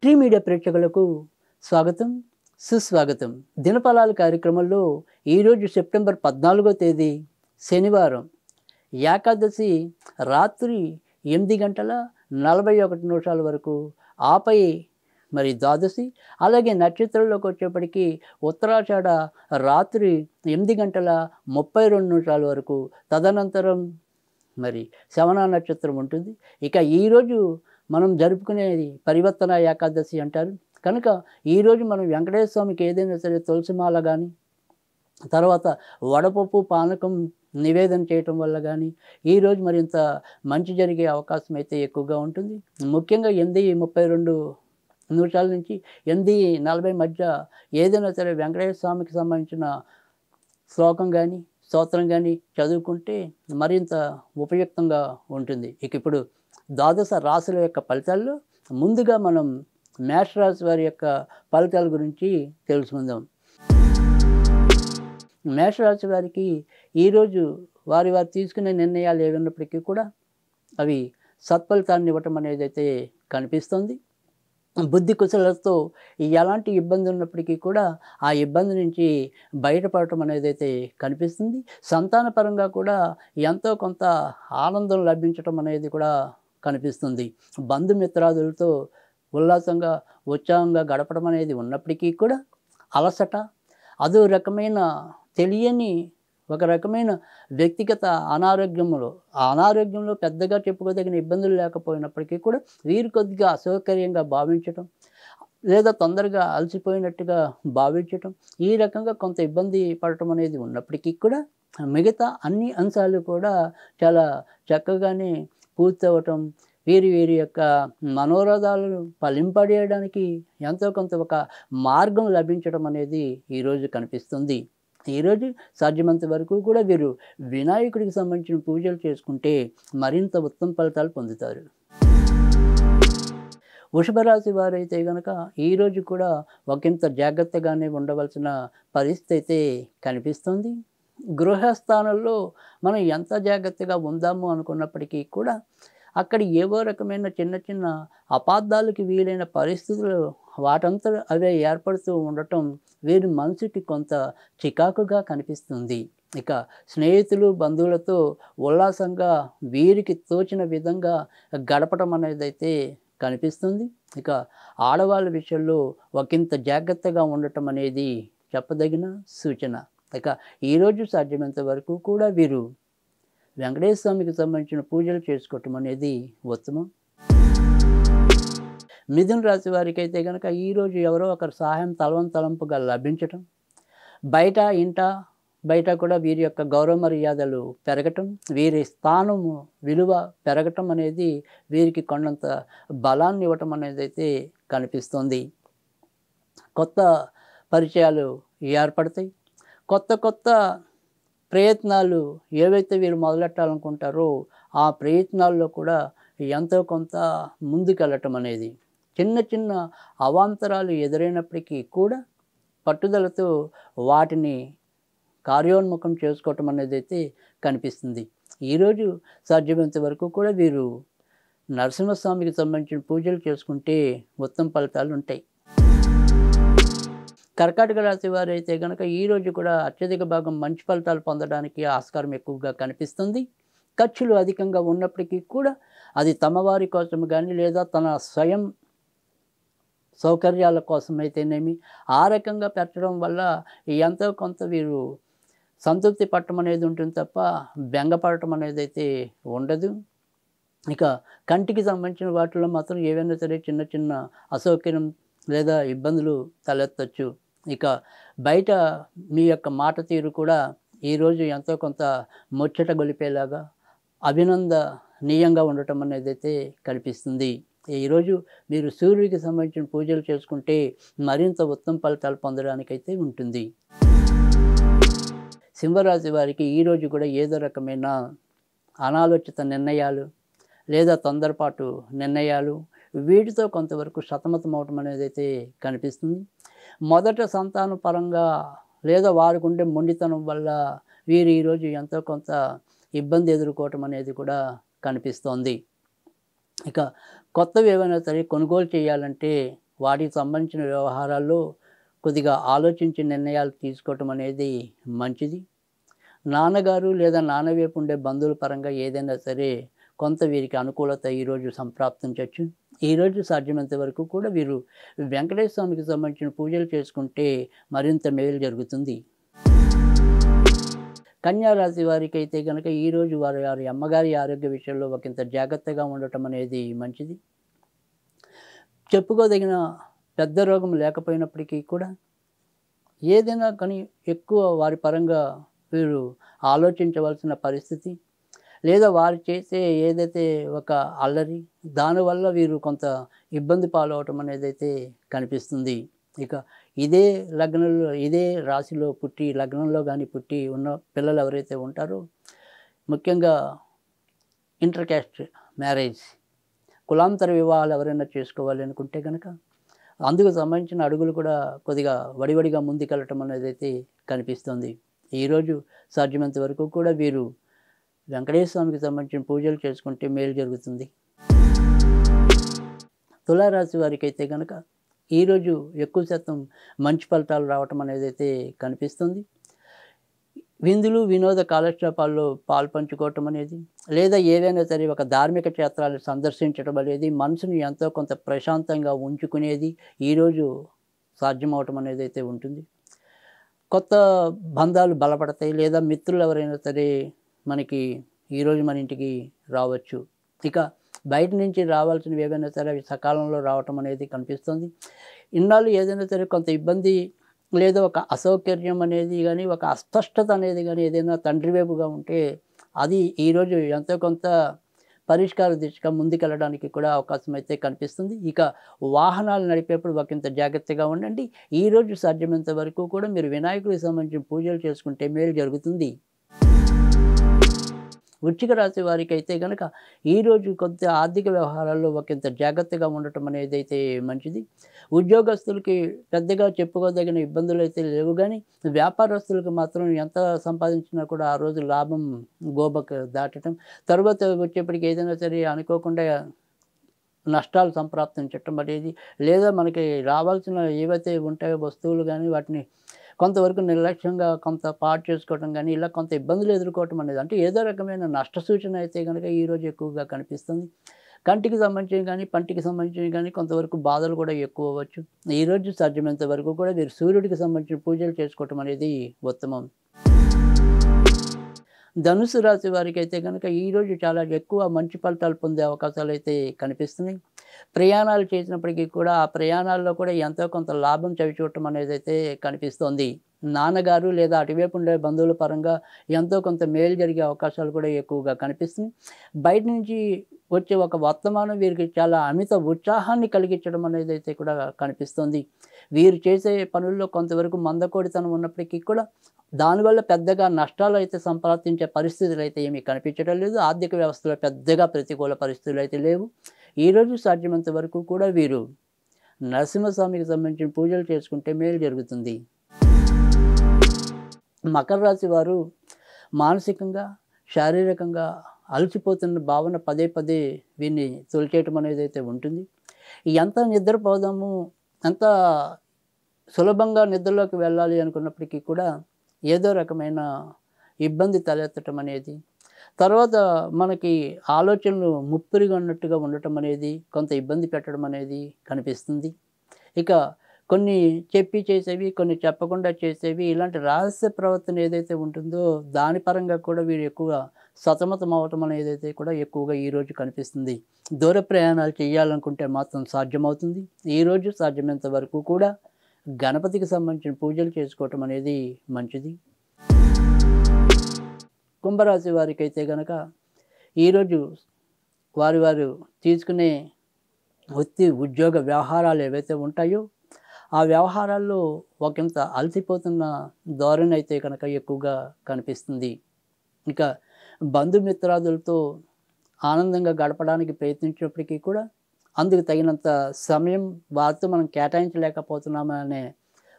Tree media ప్రేక్షకులకు స్వాగతం, సుస్వాగతం. దినఫలాలు కార్యక్రమంలో ఈరోజు సెప్టెంబర్ 14వ తేదీ శనివారం ఏకాదశి రాత్రి 8:41 వరకు, ఆపై మరి ద్వాదశి, అలాగే నక్షత్రంలోకి వచ్చేప్పటికి ఉత్తరాషాఢ రాత్రి 8:32 వరకు, తదనంతరం మరి శ్రవణ నక్షత్రం ఉంటుంది. ఇక ఈరోజు మనం జరుపుకునేది పరివర్తన ఏకాదశి అంటారు. కనుక ఈరోజు మనం వెంకటేశ్వర స్వామికి ఏదైనా సరే తులసిమాల కానీ, తర్వాత వడపప్పు పానకం నివేదన చేయటం వల్ల కానీ ఈరోజు మరింత మంచి జరిగే అవకాశం అయితే ఎక్కువగా ఉంటుంది. ముఖ్యంగా 8:32 నుంచి 8:40 మధ్య ఏదైనా సరే వెంకటేశ్వర స్వామికి సంబంధించిన శ్లోకం కానీ స్తోత్రం కానీ చదువుకుంటే మరింత ఉపయుక్తంగా ఉంటుంది. ఇక ఇప్పుడు ద్వాదశ రాశుల యొక్క ఫలితాల్లో ముందుగా మనం మేషరాశి వారి యొక్క ఫలితాల గురించి తెలుసుకుందాం. మేషరాశి వారికి ఈరోజు వారు తీసుకునే నిర్ణయాలు ఏమైనప్పటికీ కూడా అవి సత్ఫలితాన్ని ఇవ్వటం అనేది అయితే కనిపిస్తుంది. బుద్ధి కుశలతో ఎలాంటి ఇబ్బంది ఉన్నప్పటికీ కూడా ఆ ఇబ్బంది నుంచి బయటపడటం అనేది అయితే కనిపిస్తుంది. సంతానపరంగా కూడా ఎంతో కొంత ఆనందం లభించటం అనేది కూడా కనిపిస్తుంది. బంధుమిత్రాదులతో ఉల్లాసంగా ఉత్సాహంగా గడపడం అనేది ఉన్నప్పటికీ కూడా అలసట, అదో రకమైన తెలియని ఒక రకమైన వ్యక్తిగత అనారోగ్యంలో, ఆ అనారోగ్యంలో పెద్దగా చెప్పుకోదగిన ఇబ్బందులు లేకపోయినప్పటికీ కూడా వీరు కొద్దిగా అసౌకర్యంగా భావించటం, లేదా తొందరగా అలసిపోయినట్టుగా భావించటం, ఈ రకంగా కొంత ఇబ్బంది పడటం అనేది ఉన్నప్పటికీ కూడా మిగతా అన్ని అంశాలు కూడా చాలా చక్కగానే పూర్తవటం, వీరి యొక్క మనోరథాలను ఫలింపజేయడానికి ఎంతో కొంత ఒక మార్గం లభించడం అనేది ఈరోజు కనిపిస్తుంది. ఈరోజు సాధ్యమంత వరకు కూడా వీరు వినాయకుడికి సంబంధించిన పూజలు చేసుకుంటే మరింత ఉత్తమ ఫలితాలు పొందుతారు. వృషభ రాశి వారైతే కనుక ఈరోజు కూడా ఒకంత జాగ్రత్తగానే ఉండవలసిన పరిస్థితి అయితే కనిపిస్తుంది. గృహస్థానంలో మనం ఎంత జాగ్రత్తగా ఉందాము అనుకున్నప్పటికీ కూడా అక్కడ ఏవో రకమైన చిన్న చిన్న అపార్థాలకి వీలైన పరిస్థితులు వాటంతా అవే ఏర్పడుతూ ఉండటం వీరి మనసుకి కొంత చికాకుగా కనిపిస్తుంది. ఇక స్నేహితులు బంధువులతో ఉల్లాసంగా వీరికి తోచిన విధంగా గడపడం అనేది అయితే కనిపిస్తుంది. ఇక ఆడవాళ్ళ విషయంలో ఒకంత జాగ్రత్తగా ఉండటం అనేది చెప్పదగిన సూచన. ఇక ఈరోజు సాధ్యమైనంత వరకు కూడా వీరు వెంకటేశ్వర స్వామికి సంబంధించిన పూజలు చేసుకోవటం అనేది ఉత్తమం. మిథున రాశి వారికి అయితే కనుక ఈరోజు ఎవరో ఒకరి సహాయం తలంపుగా లభించటం, ఇంట బయట కూడా వీరి యొక్క గౌరవ మర్యాదలు పెరగటం, వీరి స్థానము విలువ పెరగటం అనేది వీరికి కొండంత బలాన్ని ఇవ్వటం అనేది అయితే కనిపిస్తుంది. కొత్త పరిచయాలు ఏర్పడతాయి. కొత్త ప్రయత్నాలు ఏవైతే వీరు మొదలెట్టాలనుకుంటారో ఆ ప్రయత్నాల్లో కూడా ఎంతో కొంత ముందుకెళ్ళటం అనేది, చిన్న అవాంతరాలు ఎదురైనప్పటికీ కూడా పట్టుదలతో వాటిని కార్యోన్ముఖం చేసుకోవటం అనేది అయితే కనిపిస్తుంది. ఈరోజు సాధ్యమైనంత వరకు కూడా వీరు నరసింహస్వామికి సంబంధించిన పూజలు చేసుకుంటే ఉత్తమ ఫలితాలు ఉంటాయి. కర్కాటక రాశి వారు అయితే కనుక ఈరోజు కూడా అత్యధిక భాగం మంచి ఫలితాలు పొందడానికి ఆస్కారం ఎక్కువగా కనిపిస్తుంది. ఖర్చులు అధికంగా ఉన్నప్పటికీ కూడా అది తమ వారి కోసం కానీ లేదా తన స్వయం సౌకర్యాల కోసం అయితేనేమి ఆ రకంగా పెట్టడం వల్ల ఎంతో కొంత వీరు సంతృప్తి పట్టడం అనేది ఉంటుంది తప్ప బెంగపడటం అనేది అయితే ఉండదు. ఇక కంటికి సంబంధించిన వాటిలో మాత్రం ఏవైనా సరే చిన్న అసౌకర్యం లేదా ఇబ్బందులు తలెత్తచ్చు. ఇక బయట మీ యొక్క మాట తీరు కూడా ఈరోజు ఎంతో కొంత ముచ్చట గొలిపేలాగా అభినందనీయంగా ఉండటం అనేది అయితే కనిపిస్తుంది. ఈరోజు మీరు సూర్యుడికి సంబంధించిన పూజలు చేసుకుంటే మరింత ఉత్తమ ఫలితాలు పొందడానికైతే ఉంటుంది. సింహరాశి వారికి ఈరోజు కూడా ఏదో రకమైన అనాలోచిత నిర్ణయాలు లేదా తొందరపాటు నిర్ణయాలు వీటితో కొంతవరకు సతమతం అవటం అనేది అయితే కనిపిస్తుంది. మొదట సంతాన పరంగా లేదా వారికి ఉండే మొండితనం వల్ల వీరు ఈరోజు ఎంతో కొంత ఇబ్బంది ఎదుర్కోవటం అనేది కూడా కనిపిస్తోంది. ఇక కొత్తవి ఏవైనా సరే కొనుగోలు చేయాలంటే వాటికి సంబంధించిన వ్యవహారాల్లో కొద్దిగా ఆలోచించి నిర్ణయాలు తీసుకోవటం అనేది మంచిది. నాన్నగారు లేదా నాన్న వైపు ఉండే బంధువుల పరంగా ఏదైనా సరే కొంత వీరికి అనుకూలత ఈరోజు సంప్రాప్తించవచ్చు. ఈరోజు సాధ్యమైనంత వరకు కూడా వీరు వెంకటేశ్వర స్వామికి సంబంధించిన పూజలు చేసుకుంటే మరింత మేలు జరుగుతుంది. కన్యా రాశి వారికి అయితే కనుక ఈరోజు వారి అమ్మగారి ఆరోగ్య విషయంలో ఒకంత జాగ్రత్తగా ఉండటం అనేది మంచిది. చెప్పుకోదగిన పెద్ద రోగం లేకపోయినప్పటికీ కూడా ఏదైనా కానీ ఎక్కువ వారి పరంగా వీరు ఆలోచించవలసిన పరిస్థితి, లేదా వారు చేసే ఏదైతే ఒక అల్లరి దానివల్ల వీరు కొంత ఇబ్బంది పాలవటం అనేది అయితే కనిపిస్తుంది. ఇక ఇదే లగ్నంలో ఇదే రాశిలో పుట్టి లగ్నంలో కానీ పుట్టి ఉన్న పిల్లలు ఎవరైతే ఉంటారో, ముఖ్యంగా ఇంటర్ క్యాస్ట్ మ్యారేజ్ కులాంతర వివాహాలు ఎవరైనా చేసుకోవాలి అనుకుంటే కనుక అందుకు సంబంధించిన అడుగులు కూడా కొద్దిగా వడివడిగా ముందుకెళ్ళటం అనేది అయితే కనిపిస్తుంది. ఈరోజు సాధ్యమైనంత వరకు కూడా వీరు వెంకటేశ్వర స్వామికి సంబంధించిన పూజలు చేసుకుంటే మేలు జరుగుతుంది. తులారాశి వారికి అయితే కనుక ఈరోజు ఎక్కువ శాతం మంచి ఫలితాలు రావటం అనేది అయితే కనిపిస్తుంది. విందులు వినోద కాలక్షేపాల్లో పాల్పంచుకోవటం అనేది, లేదా ఏదైనా సరే ఒక ధార్మిక క్షేత్రాలు సందర్శించడం అనేది మనసుని ఎంతో కొంత ప్రశాంతంగా ఉంచుకునేది ఈరోజు సాధ్యమవటం అనేది అయితే ఉంటుంది. కొత్త బంధాలు బలపడతాయి, లేదా మిత్రులు ఎవరైనా సరే మనకి ఈరోజు మన ఇంటికి రావచ్చు. ఇక బయట నుంచి రావాల్సినవి ఏవైనా సరే అవి సకాలంలో రావటం అనేది కనిపిస్తుంది. ఇన్నాళ్ళు ఏదైనా సరే కొంత ఇబ్బంది లేదా ఒక అసౌకర్యం అనేది కానీ, ఒక అస్పష్టత అనేది కానీ ఏదైనా తండ్రి వైపుగా ఉంటే అది ఈరోజు ఎంతో కొంత పరిష్కార దిశగా ముందుకెళ్ళడానికి కూడా అవకాశం అయితే కనిపిస్తుంది. ఇక వాహనాలు నడిపేప్పుడు ఒకంత జాగ్రత్తగా ఉండండి. ఈరోజు సాధ్యమైనంత వరకు కూడా మీరు వినాయకుడికి సంబంధించిన పూజలు చేసుకుంటే మేలు జరుగుతుంది. వృశ్చిక రాశి వారికి అయితే కనుక ఈరోజు కొంత ఆర్థిక వ్యవహారాల్లో ఒకంత జాగ్రత్తగా ఉండటం అనేది అయితే మంచిది. ఉద్యోగస్తులకి పెద్దగా చెప్పుకోదగిన ఇబ్బందులు అయితే లేవు, కానీ వ్యాపారస్తులకు మాత్రం ఎంత సంపాదించినా కూడా ఆ రోజు లాభం గోబకు దాటడం, తర్వాత వచ్చేప్పటికి ఏదైనా సరే అనుకోకుండా నష్టాలు సంప్రాప్తించటం అనేది, లేదా మనకి రావాల్సిన ఏవైతే ఉంటాయో వస్తువులు కానీ వాటిని కొంతవరకు నిర్లక్ష్యంగా కొంత పాడు చేసుకోవటం కానీ, ఇలా కొంత ఇబ్బందులు ఎదుర్కోవటం అనేది, అంటే ఏదో రకమైన నష్ట సూచన అయితే కనుక ఈరోజు ఎక్కువగా కనిపిస్తుంది. కంటికి సంబంధించినవి కానీ, పంటికి సంబంధించినవి కానీ కొంతవరకు బాధలు కూడా ఎక్కువ అవ్వచ్చు. ఈరోజు సాధ్యమైనంత వరకు కూడా మీరు సూర్యుడికి సంబంధించిన పూజలు చేసుకోవటం అనేది ఉత్తమం. ధనుసు రాశి వారికి అయితే కనుక ఈరోజు చాలా ఎక్కువ మంచి ఫలితాలు పొందే అవకాశాలు అయితే కనిపిస్తున్నాయి. ప్రయాణాలు చేసినప్పటికీ కూడా ఆ ప్రయాణాల్లో కూడా ఎంతో కొంత లాభం చవిచూడటం అనేది అయితే కనిపిస్తోంది. నాన్నగారు లేదా అటువైపు ఉండే బంధువుల పరంగా ఎంతో కొంత మేలు జరిగే అవకాశాలు కూడా ఎక్కువగా కనిపిస్తున్నాయి. బయట నుంచి వచ్చే ఒక వర్తమానం వీరికి చాలా అమిత ఉత్సాహాన్ని కలిగించడం అనేది అయితే కూడా కనిపిస్తుంది. వీరు చేసే పనుల్లో కొంతవరకు మందకోడితనం ఉన్నప్పటికీ కూడా దానివల్ల పెద్దగా నష్టాలు అయితే సంప్రాప్తించే పరిస్థితులు అయితే ఏమీ కనిపించడం లేదు. ఆర్థిక వ్యవస్థలో పెద్దగా ప్రతికూల పరిస్థితులు అయితే లేవు. ఈరోజు సాధ్యమైనంత వరకు కూడా వీరు నరసింహస్వామికి సంబంధించిన పూజలు చేసుకుంటే మేలు జరుగుతుంది. మకర రాశి వారు మానసికంగా శారీరకంగా అలసిపోతున్న భావన పదే పదే వీరిని తొలిచేయటం అనేది అయితే ఉంటుంది. ఎంత నిద్రపోదాము, ఎంత సులభంగా నిద్రలోకి వెళ్ళాలి అనుకున్నప్పటికీ కూడా ఏదో రకమైన ఇబ్బంది తలెత్తటం అనేది, తర్వాత మనకి ఆలోచనలు ముప్పిరిగా ఉన్నట్టుగా ఉండటం అనేది, కొంత ఇబ్బంది పెట్టడం అనేది కనిపిస్తుంది. ఇక కొన్ని చెప్పి చేసేవి, కొన్ని చెప్పకుండా చేసేవి, ఇలాంటి రహస్య ప్రవర్తన ఏదైతే ఉంటుందో దాని పరంగా కూడా వీరు ఎక్కువ సతమతం అవటం అనేది అయితే కూడా ఎక్కువగా ఈరోజు కనిపిస్తుంది. దూర ప్రయాణాలు చేయాలనుకుంటే మాత్రం సాధ్యమవుతుంది. ఈరోజు సాధ్యమైనంత వరకు కూడా గణపతికి సంబంధించిన పూజలు చేసుకోవటం అనేది మంచిది. కుంభరాశి వారికి అయితే కనుక ఈరోజు వారు తీసుకునే ఉద్యోగ వ్యవహారాలు ఏవైతే ఉంటాయో ఆ వ్యవహారాల్లో ఒకంత అలసిపోతున్న ధోరణి అయితే కనుక ఎక్కువగా కనిపిస్తుంది. ఇక బంధుమిత్రాదులతో ఆనందంగా గడపడానికి ప్రయత్నించినప్పటికీ కూడా అందుకు తగినంత సమయం వారితో మనం కేటాయించలేకపోతున్నామనే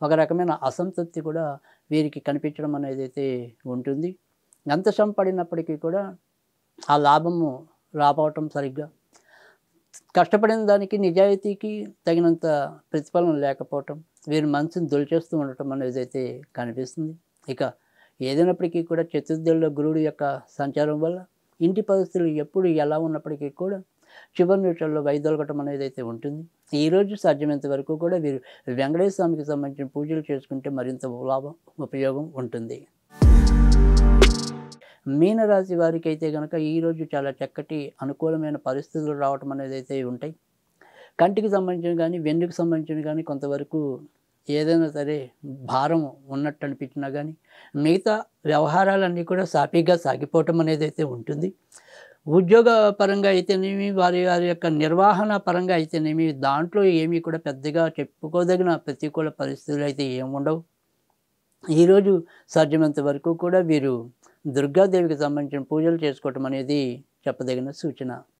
ఒక రకమైన అసంతృప్తి కూడా వీరికి కనిపించడం అనేది అయితే ఉంటుంది. ఎంత శ్రమ పడినప్పటికీ కూడా ఆ లాభము రాపోవటం సరిగ్గా, కష్టపడిన దానికి నిజాయితీకి తగినంత ప్రతిఫలం లేకపోవటం, వీరి మనసుని దొలిచేస్తూ ఉండటం అనేదైతే కనిపిస్తుంది. ఇక ఏదైనప్పటికీ కూడా చతుర్థుల్లో గురుడు యొక్క సంచారం వల్ల ఇంటి పరిస్థితులు ఎప్పుడు ఎలా ఉన్నప్పటికీ కూడా చివరి నిమిషాల్లో వైదొలగటం అనేదైతే ఉంటుంది. ఈరోజు సాధ్యమైనంత వరకు కూడా వీరు వెంకటేశ్వర స్వామికి సంబంధించిన పూజలు చేసుకుంటే మరింత లాభం, ఉపయోగం ఉంటుంది. మీనరాశి వారికి అయితే కనుక ఈరోజు చాలా చక్కటి అనుకూలమైన పరిస్థితులు రావటం అనేదైతే ఉంటాయి. కంటికి సంబంధించిన కానీ, వెన్నుకు సంబంధించిన కానీ కొంతవరకు ఏదైనా సరే భారం ఉన్నట్టు అనిపించినా కానీ, మిగతా వ్యవహారాలన్నీ కూడా సాఫీగా సాగిపోవటం అనేదైతే ఉంటుంది. ఉద్యోగ పరంగా అయితేనేమి, వారి వారి యొక్క నిర్వహణ పరంగా అయితేనేమి, దాంట్లో ఏమీ కూడా పెద్దగా చెప్పుకోదగిన ప్రతికూల పరిస్థితులు అయితే ఏముండవు. ఈరోజు సాధ్యమైనంత వరకు కూడా వీరు దుర్గాదేవికి సంబంధించిన పూజలు చేసుకోవటం అనేది చెప్పదగిన సూచన.